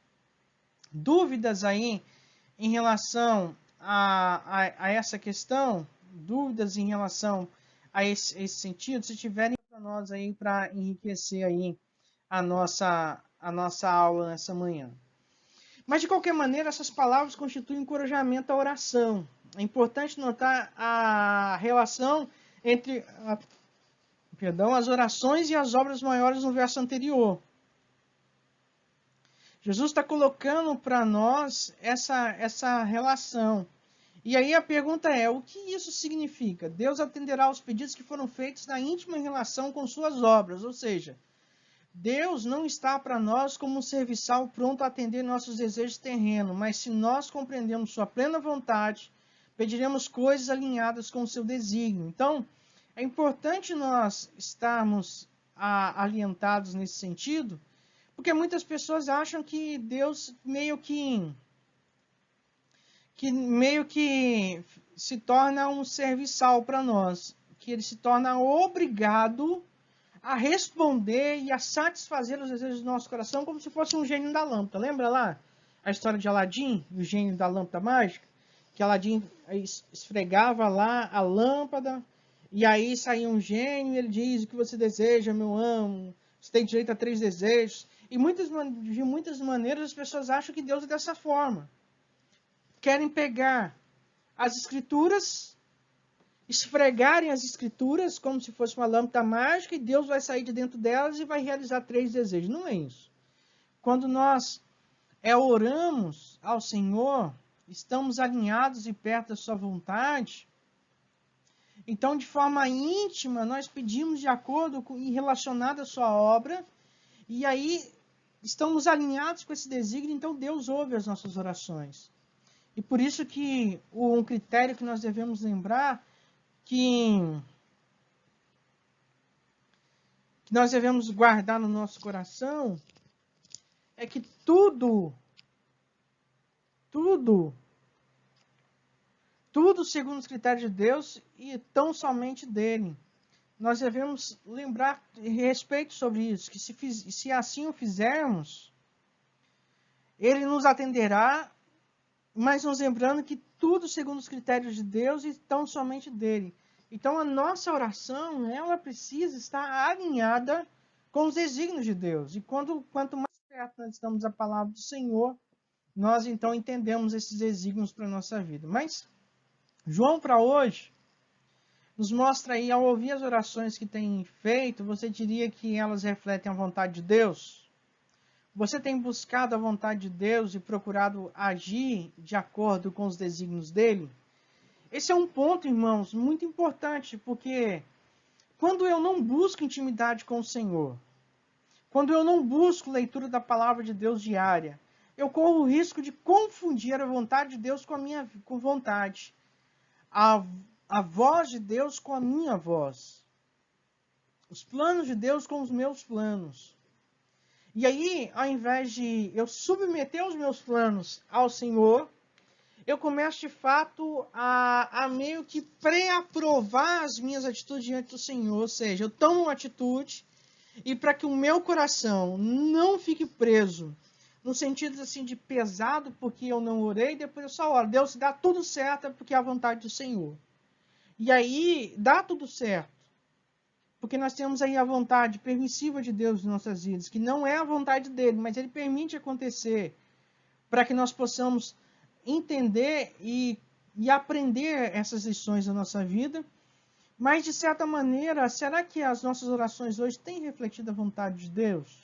Dúvidas aí em relação a essa questão? Dúvidas em relação a esse sentido? Se tiverem para nós aí, para enriquecer aí a nossa aula nessa manhã. Mas, de qualquer maneira, essas palavras constituem um encorajamento à oração. É importante notar a relação entre as orações e as obras maiores no verso anterior. Jesus está colocando para nós essa relação. E aí a pergunta é, o que isso significa? Deus atenderá aos pedidos que foram feitos na íntima relação com suas obras, ou seja, Deus não está para nós como um serviçal pronto a atender nossos desejos terrenos, mas se nós compreendemos sua plena vontade, pediremos coisas alinhadas com o seu desígnio. Então, é importante nós estarmos alientados nesse sentido, porque muitas pessoas acham que Deus meio que se torna um serviçal para nós, que ele se torna obrigado a responder e a satisfazer os desejos do nosso coração como se fosse um gênio da lâmpada. Lembra lá a história de Aladim, o gênio da lâmpada mágica? Que Aladim esfregava lá a lâmpada e aí saía um gênio e ele diz: o que você deseja, meu amo? Você tem direito a 3 desejos. E de muitas maneiras as pessoas acham que Deus é dessa forma. Querem pegar as escrituras, esfregarem as escrituras como se fosse uma lâmpada mágica e Deus vai sair de dentro delas e vai realizar 3 desejos. Não é isso. Quando nós oramos ao Senhor, estamos alinhados e perto da sua vontade, então de forma íntima nós pedimos de acordo e relacionado à sua obra, e aí estamos alinhados com esse desígnio, então Deus ouve as nossas orações. E por isso que um critério que nós devemos lembrar que nós devemos guardar no nosso coração é que tudo segundo os critérios de Deus e tão somente dele. Nós devemos lembrar e respeito sobre isso, que se assim o fizermos, ele nos atenderá, mas nos lembrando que tudo segundo os critérios de Deus e tão somente dele. Então a nossa oração, ela precisa estar alinhada com os desígnios de Deus. E quanto mais perto nós estamos da palavra do Senhor, nós então entendemos esses desígnios para a nossa vida. Mas João, para hoje, nos mostra aí, ao ouvir as orações que tem feito, você diria que elas refletem a vontade de Deus? Você tem buscado a vontade de Deus e procurado agir de acordo com os desígnios dele? Esse é um ponto, irmãos, muito importante, porque quando eu não busco intimidade com o Senhor, quando eu não busco leitura da palavra de Deus diária, eu corro o risco de confundir a vontade de Deus com a minha vontade, a voz de Deus com a minha voz, os planos de Deus com os meus planos. E aí, ao invés de eu submeter os meus planos ao Senhor, eu começo de fato a meio que pré-aprovar as minhas atitudes diante do Senhor. Ou seja, eu tomo uma atitude e para que o meu coração não fique preso no sentido assim de pesado porque eu não orei, depois eu só oro. Deus, se dá tudo certo é porque é a vontade do Senhor. E aí dá tudo certo. Porque nós temos aí a vontade permissiva de Deus em nossas vidas, que não é a vontade dele, mas ele permite acontecer para que nós possamos entender e aprender essas lições da nossa vida. Mas, de certa maneira, será que as nossas orações hoje têm refletido a vontade de Deus?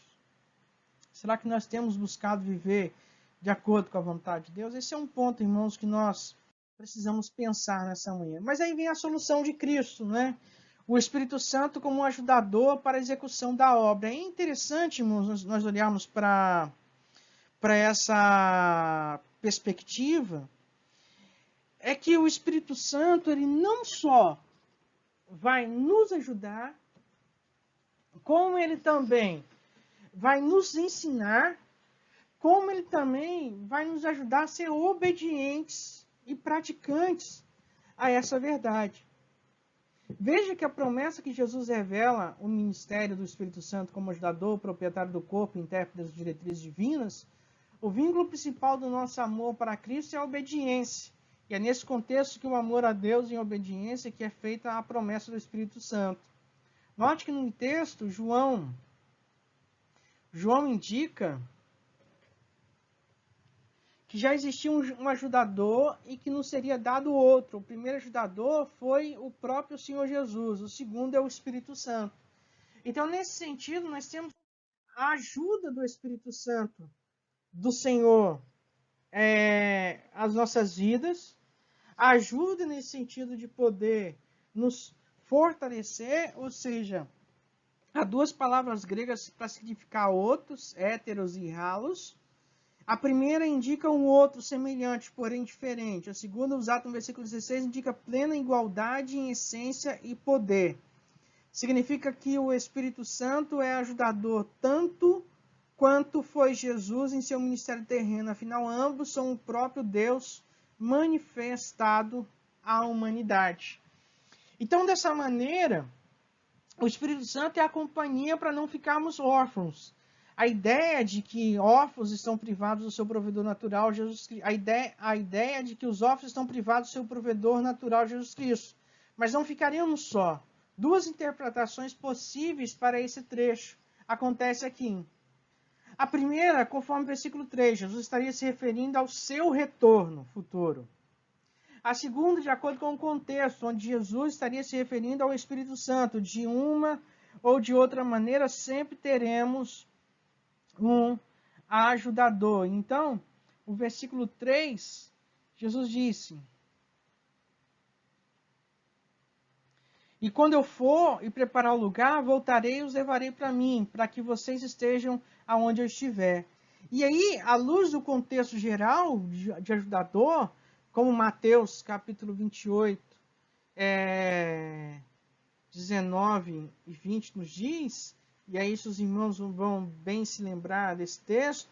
Será que nós temos buscado viver de acordo com a vontade de Deus? Esse é um ponto, irmãos, que nós precisamos pensar nessa manhã. Mas aí vem a solução de Cristo, né? O Espírito Santo como um ajudador para a execução da obra. É interessante, irmãos, nós olharmos para essa perspectiva, é que o Espírito Santo, ele não só vai nos ajudar, como ele também vai nos ensinar, como ele também vai nos ajudar a ser obedientes e praticantes a essa verdade. Veja que a promessa que Jesus revela o ministério do Espírito Santo como ajudador, proprietário do corpo, intérprete das diretrizes divinas, o vínculo principal do nosso amor para Cristo é a obediência. E é nesse contexto que o amor a Deus em obediência que é feita a promessa do Espírito Santo. Note que no texto, João indica que já existia um ajudador e que não seria dado outro. O primeiro ajudador foi o próprio Senhor Jesus, o segundo é o Espírito Santo. Então, nesse sentido, nós temos a ajuda do Espírito Santo, do Senhor, às nossas vidas, a ajuda nesse sentido de poder nos fortalecer, ou seja, há duas palavras gregas para significar outros, héteros e halos. A primeira indica um outro semelhante, porém diferente. A segunda, usada no versículo 16, indica plena igualdade em essência e poder. Significa que o Espírito Santo é ajudador tanto quanto foi Jesus em seu ministério terreno. Afinal, ambos são o próprio Deus manifestado à humanidade. Então, dessa maneira, o Espírito Santo é a companhia para não ficarmos órfãos. A ideia de que órfãos estão privados do seu provedor natural, Jesus Cristo. A ideia de que os órfãos estão privados do seu provedor natural, Jesus Cristo. Mas não ficaríamos só. Duas interpretações possíveis para esse trecho acontece aqui. A primeira, conforme o versículo 3, Jesus estaria se referindo ao seu retorno futuro. A segunda, de acordo com o contexto, onde Jesus estaria se referindo ao Espírito Santo. De uma ou de outra maneira, sempre teremos um ajudador. Então, o versículo 3, Jesus disse: e quando eu for e preparar o lugar, voltarei e os levarei para mim, para que vocês estejam aonde eu estiver. E aí, à luz do contexto geral de ajudador, como Mateus capítulo 28, 19 e 20 nos diz, e aí os irmãos vão bem se lembrar desse texto,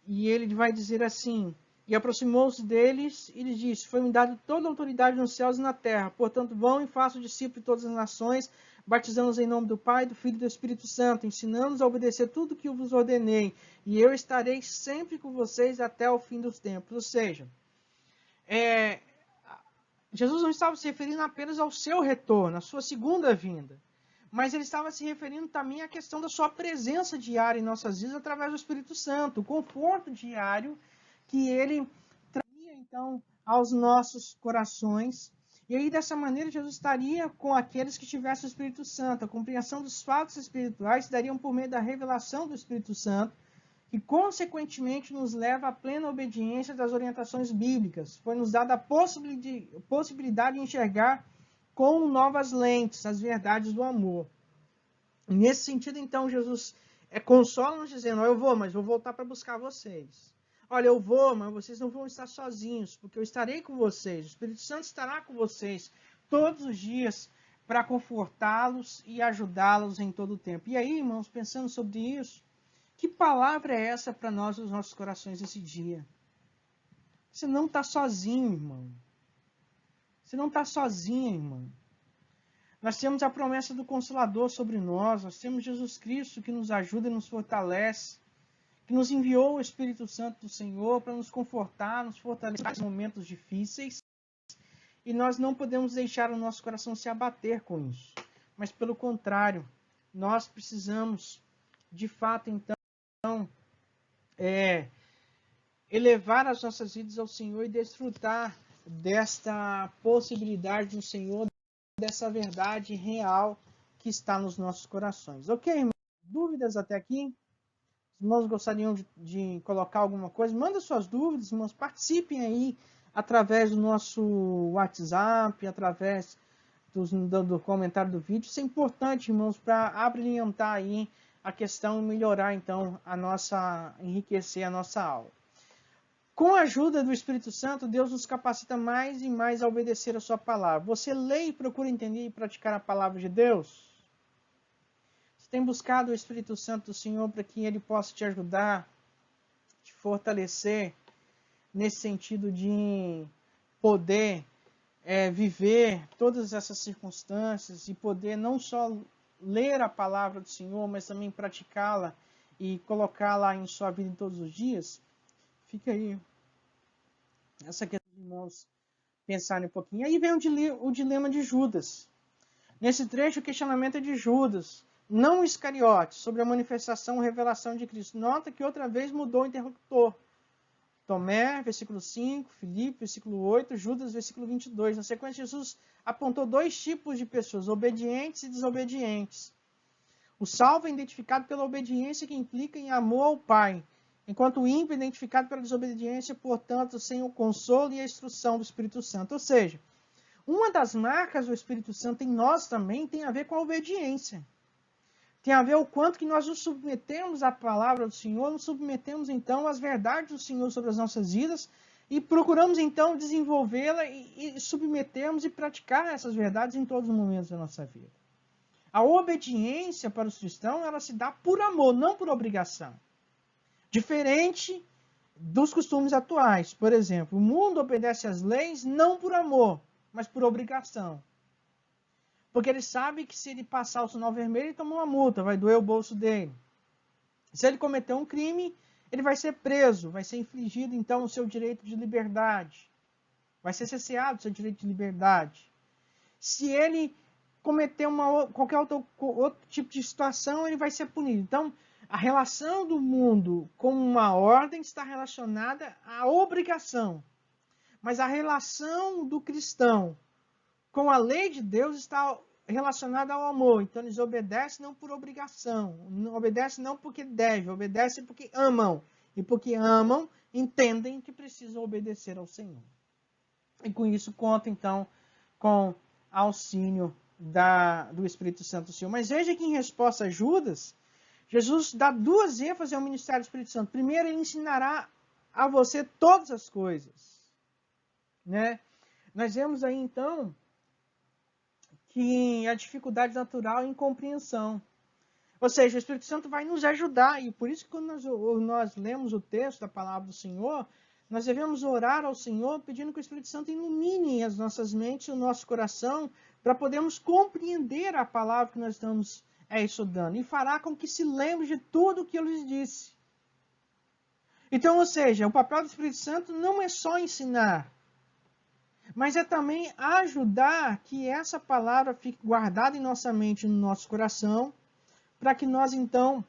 e ele vai dizer assim: e aproximou-se deles e lhes disse: foi-me dado toda a autoridade nos céus e na terra, portanto vão e façam discípulos de todas as nações, batizando-os em nome do Pai, do Filho e do Espírito Santo, ensinando-os a obedecer tudo o que eu vos ordenei, e eu estarei sempre com vocês até o fim dos tempos. Ou seja, Jesus não estava se referindo apenas ao seu retorno, à sua segunda vinda, mas ele estava se referindo também à questão da sua presença diária em nossas vidas através do Espírito Santo, o conforto diário que ele trazia, então, aos nossos corações. E aí, dessa maneira, Jesus estaria com aqueles que tivessem o Espírito Santo. A compreensão dos fatos espirituais se dariam por meio da revelação do Espírito Santo, que, consequentemente, nos leva à plena obediência das orientações bíblicas. Foi nos dada a possibilidade de enxergar com novas lentes as verdades do amor. Nesse sentido, então, Jesus consola-nos dizendo: eu vou, mas vou voltar para buscar vocês. Olha, eu vou, mas vocês não vão estar sozinhos, porque eu estarei com vocês. O Espírito Santo estará com vocês todos os dias para confortá-los e ajudá-los em todo o tempo. E aí, irmãos, pensando sobre isso, que palavra é essa para nós nos nossos corações esse dia? Você não está sozinho, irmão. Você não está sozinha, irmão. Nós temos a promessa do Consolador sobre nós temos Jesus Cristo que nos ajuda e nos fortalece, que nos enviou o Espírito Santo do Senhor para nos confortar, nos fortalecer em momentos difíceis. E nós não podemos deixar o nosso coração se abater com isso. Mas, pelo contrário, nós precisamos, de fato, então, elevar as nossas vidas ao Senhor e desfrutar desta possibilidade do Senhor, dessa verdade real que está nos nossos corações. Ok, irmãos? Dúvidas até aqui? Os irmãos gostariam de colocar alguma coisa? Manda suas dúvidas, irmãos. Participem aí através do nosso WhatsApp, através do comentário do vídeo. Isso é importante, irmãos, para abrilhantar aí a questão e melhorar, então, enriquecer a nossa aula. Com a ajuda do Espírito Santo, Deus nos capacita mais e mais a obedecer a sua palavra. Você lê e procura entender e praticar a palavra de Deus? Você tem buscado o Espírito Santo do Senhor para que ele possa te ajudar, te fortalecer nesse sentido de poder viver todas essas circunstâncias e poder não só ler a palavra do Senhor, mas também praticá-la e colocá-la em sua vida em todos os dias? Fica aí essa questão de irmãos pensarem um pouquinho. Aí vem o dilema de Judas. Nesse trecho, o questionamento é de Judas, não Iscariote, sobre a manifestação e revelação de Cristo. Nota que outra vez mudou o interlocutor. Tomé, versículo 5, Filipe, versículo 8, Judas, versículo 22. Na sequência, Jesus apontou dois tipos de pessoas, obedientes e desobedientes. O salvo é identificado pela obediência que implica em amor ao Pai, enquanto o ímpio é identificado pela desobediência, portanto, sem o consolo e a instrução do Espírito Santo. Ou seja, uma das marcas do Espírito Santo em nós também tem a ver com a obediência. Tem a ver o quanto que nós nos submetemos à palavra do Senhor, nos submetemos então às verdades do Senhor sobre as nossas vidas e procuramos então desenvolvê-la e submetermos e praticar essas verdades em todos os momentos da nossa vida. A obediência para os cristãos, ela se dá por amor, não por obrigação. Diferente dos costumes atuais. Por exemplo, o mundo obedece às leis não por amor, mas por obrigação. Porque ele sabe que se ele passar o sinal vermelho, ele toma uma multa, vai doer o bolso dele. Se ele cometer um crime, ele vai ser preso, vai ser infligido então o seu direito de liberdade. Vai ser cerceado o seu direito de liberdade. Se ele cometer qualquer outro tipo de situação, ele vai ser punido. Então, a relação do mundo com uma ordem está relacionada à obrigação. Mas a relação do cristão com a lei de Deus está relacionada ao amor. Então, eles obedecem não por obrigação. Não obedecem não porque devem. Obedecem porque amam. E porque amam, entendem que precisam obedecer ao Senhor. E com isso, conta, então, com auxílio do Espírito Santo do Senhor. Mas veja que em resposta a Judas, Jesus dá duas ênfases ao ministério do Espírito Santo. Primeiro, ele ensinará a você todas as coisas. Né? Nós vemos aí, então, que a dificuldade natural é incompreensão. Ou seja, o Espírito Santo vai nos ajudar. E por isso que quando nós lemos o texto da palavra do Senhor, nós devemos orar ao Senhor pedindo que o Espírito Santo ilumine as nossas mentes e o nosso coração para podermos compreender a palavra que nós estamos estudando. E fará com que se lembre de tudo o que eu lhes disse. Então, ou seja, o papel do Espírito Santo não é só ensinar, mas é também ajudar que essa palavra fique guardada em nossa mente e no nosso coração, para que nós, então,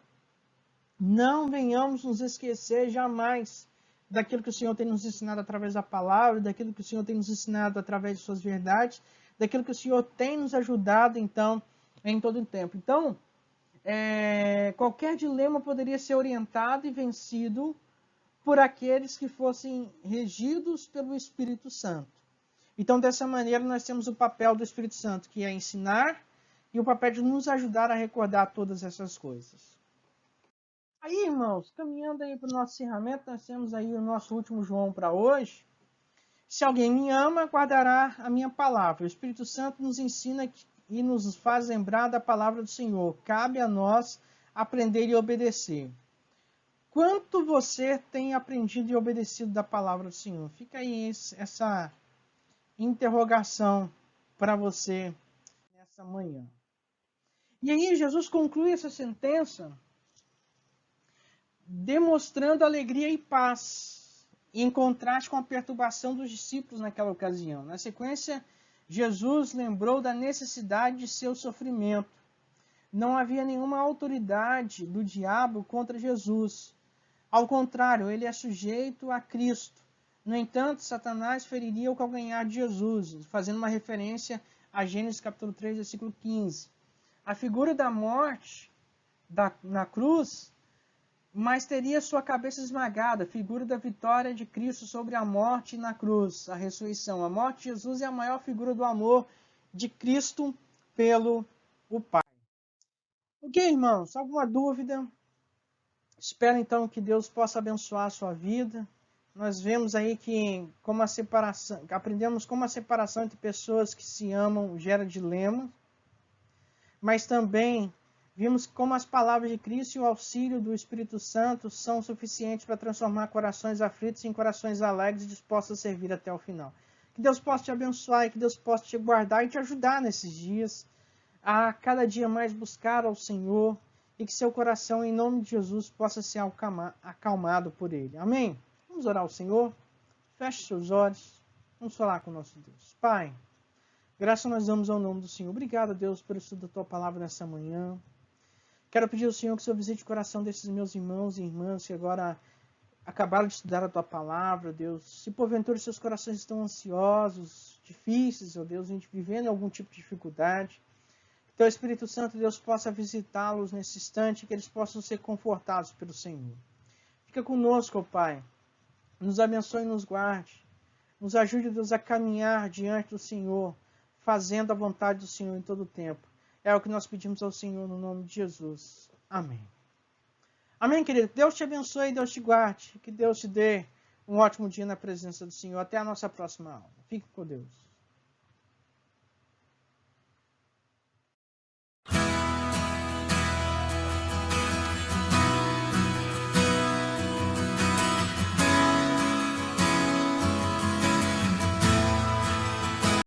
não venhamos nos esquecer jamais daquilo que o Senhor tem nos ensinado através da palavra, daquilo que o Senhor tem nos ensinado através de suas verdades, daquilo que o Senhor tem nos ajudado, então, em todo o tempo. Então, qualquer dilema poderia ser orientado e vencido por aqueles que fossem regidos pelo Espírito Santo. Então, dessa maneira, nós temos o papel do Espírito Santo, que é ensinar, e o papel de nos ajudar a recordar todas essas coisas. Aí, irmãos, caminhando aí para o nosso encerramento, nós temos aí o nosso último João para hoje. Se alguém me ama, guardará a minha palavra. O Espírito Santo nos ensina e nos faz lembrar da palavra do Senhor. Cabe a nós aprender e obedecer. quanto você tem aprendido e obedecido da palavra do Senhor? Fica aí essa interrogação para você nessa manhã. E aí Jesus conclui essa sentença demonstrando alegria e paz, em contraste com a perturbação dos discípulos naquela ocasião. Na sequência, Jesus lembrou da necessidade de seu sofrimento. Não havia nenhuma autoridade do diabo contra Jesus. Ao contrário, ele é sujeito a Cristo. No entanto, Satanás feriria o calcanhar de Jesus, fazendo uma referência a Gênesis capítulo 3, versículo 15. A figura da morte na cruz, mas teria sua cabeça esmagada, figura da vitória de Cristo sobre a morte na cruz, a ressurreição. A morte de Jesus é a maior figura do amor de Cristo pelo o Pai. Ok, irmãos? Alguma dúvida? Espero então que Deus possa abençoar a sua vida. Nós vemos aí que aprendemos como a separação entre pessoas que se amam gera dilema, mas também vimos como as palavras de Cristo e o auxílio do Espírito Santo são suficientes para transformar corações aflitos em corações alegres e dispostos a servir até o final. Que Deus possa te abençoar e que Deus possa te guardar e te ajudar nesses dias a cada dia mais buscar ao Senhor e que seu coração, em nome de Jesus, possa ser acalmado por Ele. Amém? Vamos orar ao Senhor? Feche seus olhos. Vamos falar com o nosso Deus. Pai, graças nós damos ao nome do Senhor. Obrigado, Deus, pelo estudo da Tua Palavra nessa manhã. Quero pedir ao Senhor que o Senhor visite o coração desses meus irmãos e irmãs que agora acabaram de estudar a Tua Palavra, Deus. Se porventura seus corações estão ansiosos, difíceis, ó Deus, a gente vivendo algum tipo de dificuldade, que Teu Espírito Santo, Deus, possa visitá-los nesse instante, que eles possam ser confortados pelo Senhor. Fica conosco, ó Pai. Nos abençoe e nos guarde. Nos ajude, Deus, a caminhar diante do Senhor, fazendo a vontade do Senhor em todo o tempo. É o que nós pedimos ao Senhor no nome de Jesus. Amém. Amém, querido. Deus te abençoe e Deus te guarde. Que Deus te dê um ótimo dia na presença do Senhor. Até a nossa próxima aula. Fique com Deus.